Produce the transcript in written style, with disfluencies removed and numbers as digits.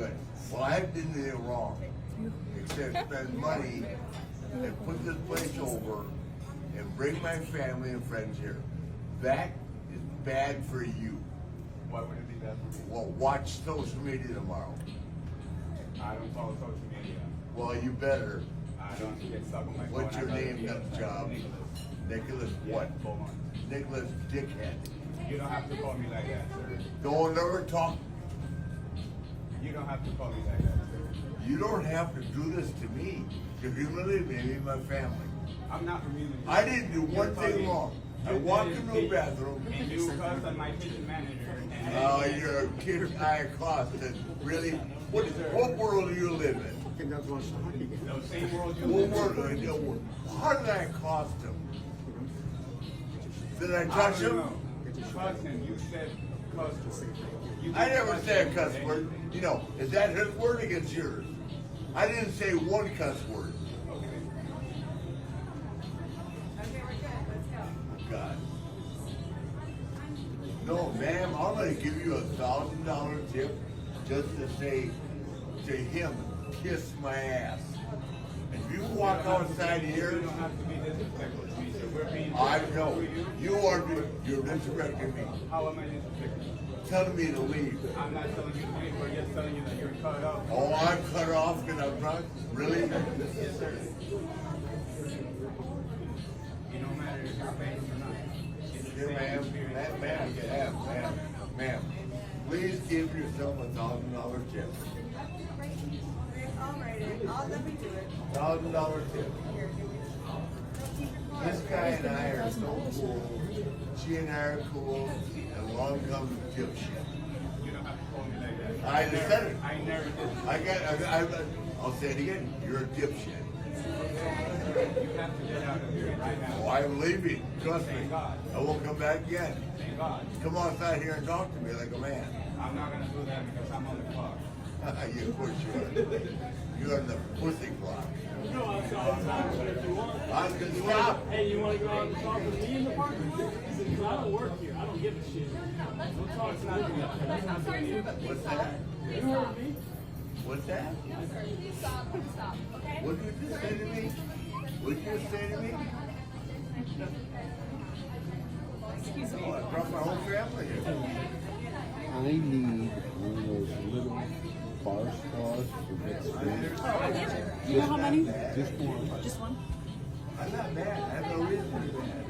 good. Well, I haven't done anything wrong, except spend money and put this place over and bring my family and friends here. That is bad for you. Why would it be bad for me? Well, watch social media tomorrow. I don't follow social media. Well, you better. I don't get stuck on my phone. What's your name, job? Nicholas what? Hold on. Nicholas Dickhead. You don't have to call me like that, sir. Don't ever talk. You don't have to call me like that, sir. You don't have to do this to me. If you really me and my family. I'm not removing you. I didn't do one thing wrong. I walked into a bathroom. And you cussed on my kitchen manager. Oh, you're a kid I accosted. Really? What world do you live in? The same world you What live world do you How did I accost him? Did I in. touch I don't him? know. Cuss him. You said cuss word. You I did never cuss say a him. cuss word. You know, is that his word against yours? I didn't say one cuss word. Okay. God. No, ma'am, I'm gonna give you $1,000 tip just to say to him, kiss my ass. If you walk outside here, You don't have to be disrespectful to me, sir. We're being I disrespectful know to you. you're disrespecting me, How am I disrespectful? telling me to leave. I'm not telling you to leave. We're just telling you that you're cut off. Oh, I'm cut off because I'm drunk? Really? Yes, sir. You no matter if you're famous or not. It's the Here, same ma'am, experience. ma'am, please give yourself $1,000 tip. I'll write it. Let me do it. $1,000 tip. Here, give me This guy and I are so cool. She and I are cool. And along comes the dipshit. You don't have to call me like that. I just said it. I never did. I'll say it again. You're a dipshit. You have to get out of here right Oh, now. I'm leaving. Trust me. Thank God. I won't come back again. Thank God. Come outside here and talk to me like a man. I'm not going to do that because I'm on the clock. You of course you are. You're on the pussy clock. Go outside time if you want. I was gonna stop. Hey, you want to go out and talk with me in the parking lot? Because I don't work here. I don't give a shit. We'll talk tonight. That's not doing it. What's that? You heard me. What's that? No, sir. Please stop. Please stop. Okay? What did you just say to me? What did you just say to me? Excuse me. Oh, I brought my whole family here. I need one of those little bar straws for next week. Do you know how many? Just one. Just one? I'm not mad. I have no reason to be mad.